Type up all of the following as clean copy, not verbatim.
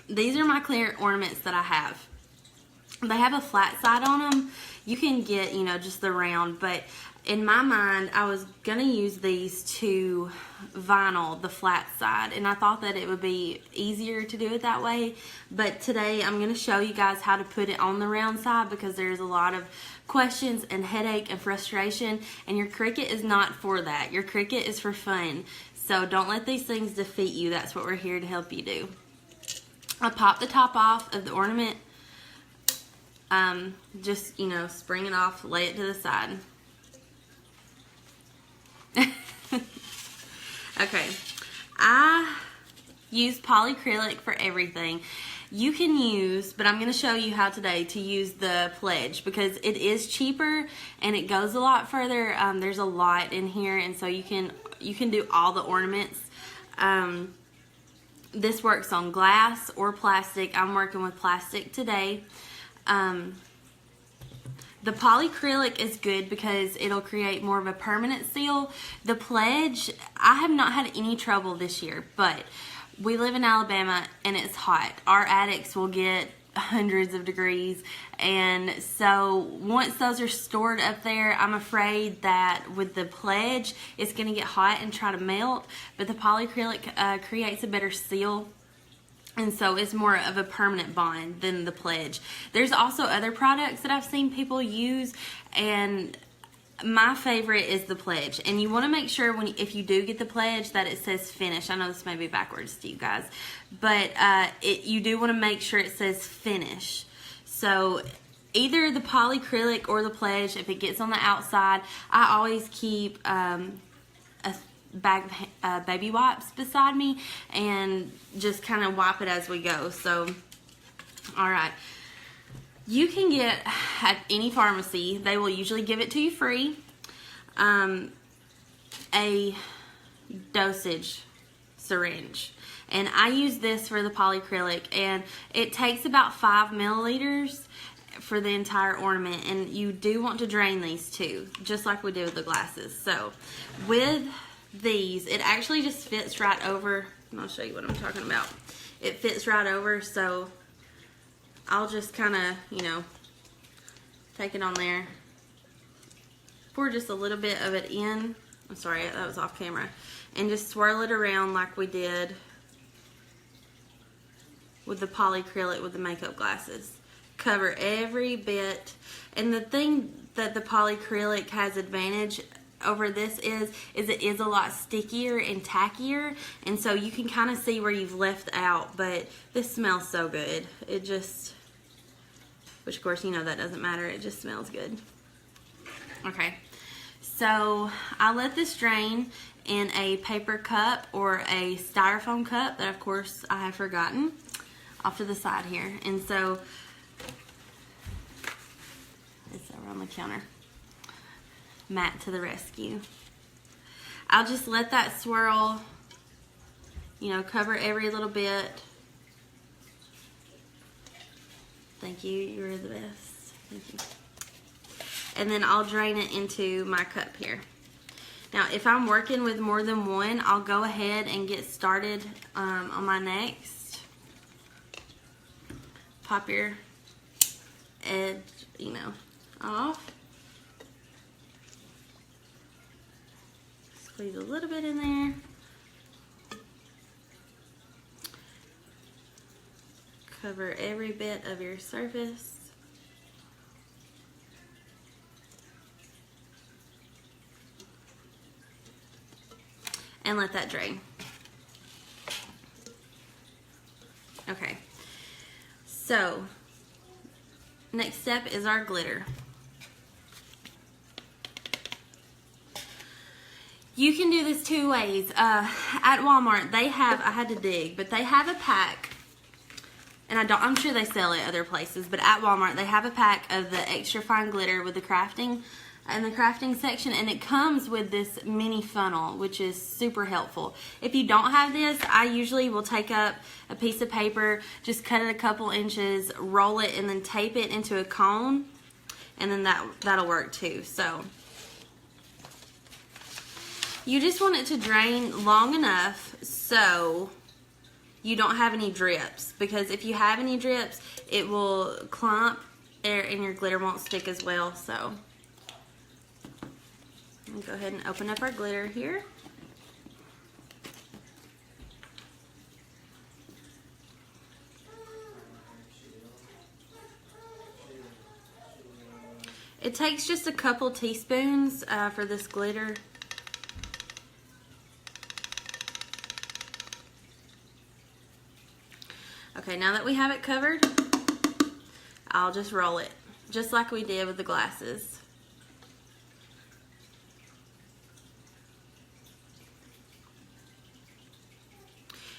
these are my clear ornaments that I have. They have a flat side on them. You can get, you know, just the round, but in my mind, I was going to use these to vinyl the flat side, and I thought that it would be easier to do it that way. But today, I'm going to show you guys how to put it on the round side, because there's a lot of questions and headache and frustration, and your Cricut is not for that. Your Cricut is for fun. So don't let these things defeat you. That's what we're here to help you do. I pop the top off of the ornament. Just, you know, spring it off, lay it to the side. Okay, I use polyacrylic for everything. You can use, but I'm going to show you how today to use the pledge, because it is cheaper and it goes a lot further. There's a lot in here, and so you can do all the ornaments. This works on glass or plastic. I'm working with plastic today. The polyacrylic is good because it'll create more of a permanent seal. The pledge, I have not had any trouble this year, but we live in Alabama and it's hot. Our attics will get hundreds of degrees, and so once those are stored up there, I'm afraid that with the pledge, it's going to get hot and try to melt, but the polyacrylic creates a better seal. And so it's more of a permanent bond than the pledge. There's also other products that I've seen people use, and my favorite is the pledge. And you want to make sure if you do get the pledge that it says finish. I know this may be backwards to you guys, but you do want to make sure it says finish. So either the polyacrylic or the pledge, if it gets on the outside, I always keep a bag of baby wipes beside me and just kind of wipe it as we go. So, alright, you can get at any pharmacy, they will usually give it to you free, a dosage syringe, and I use this for the polyacrylic, and it takes about 5 milliliters for the entire ornament, and you do want to drain these too, just like we did with the glasses. So with these, it actually just fits right over, and I'll show you what I'm talking about. It fits right over, so I'll just kind of, you know, take it on there, pour just a little bit of it in. I'm sorry, that was off camera, and just swirl it around like we did with the polyacrylic with the makeup glasses. Cover every bit, and the thing that the polyacrylic has advantage over this is it is a lot stickier and tackier, and so you can kind of see where you've left out, but this smells so good. It just, which of course you know that doesn't matter, it just smells good. Okay, so I let this drain in a paper cup or a styrofoam cup that of course I have forgotten off to the side here, and so it's over on the counter. Matt to the rescue. I'll just let that swirl, you know, cover every little bit. Thank you, you're the best. Thank you. And then I'll drain it into my cup here. Now, if I'm working with more than one, I'll go ahead and get started on my next. Pop your edge, you know, off. Squeeze a little bit in there. Cover every bit of your surface. And let that drain. Okay. So, next step is our glitter. You can do this two ways. At Walmart, they have, I had to dig, but they have a pack, and I'm sure they sell it other places, but at Walmart, they have a pack of the extra fine glitter with the crafting in the crafting section, and it comes with this mini funnel, which is super helpful. If you don't have this, I usually will take up a piece of paper, just cut it a couple inches, roll it, and then tape it into a cone, and then that'll work too. So you just want it to drain long enough so you don't have any drips, because if you have any drips, it will clump and your glitter won't stick as well. So I'm gonna go ahead and open up our glitter here. It takes just a couple teaspoons for this glitter. Okay, now that we have it covered, I'll just roll it, just like we did with the glasses.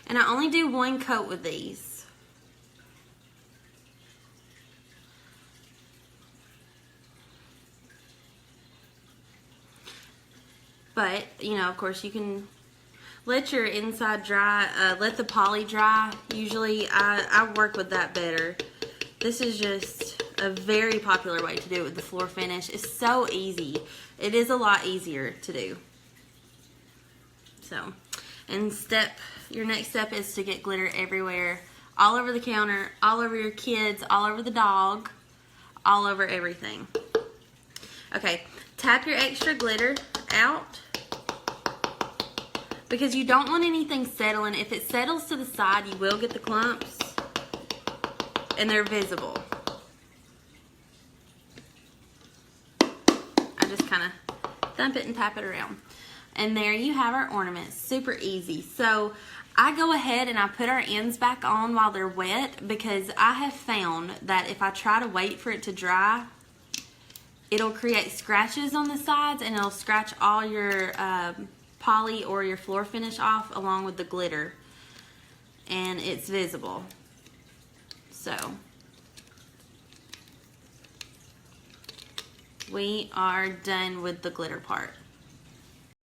And I only do one coat with these. But, you know, of course, you can let your inside dry, let the poly dry. Usually, I work with that better. This is just a very popular way to do it with the floor finish. It's so easy. It is a lot easier to do. So, and your next step is to get glitter everywhere. All over the counter, all over your kids, all over the dog, all over everything. Okay, tap your extra glitter out, because you don't want anything settling. If it settles to the side, you will get the clumps, and they're visible. I just kind of thump it and tap it around. And there you have our ornaments. Super easy. So I go ahead and I put our ends back on while they're wet, because I have found that if I try to wait for it to dry, it'll create scratches on the sides, and it'll scratch all your poly or your floor finish off along with the glitter, and it's visible. So we are done with the glitter part.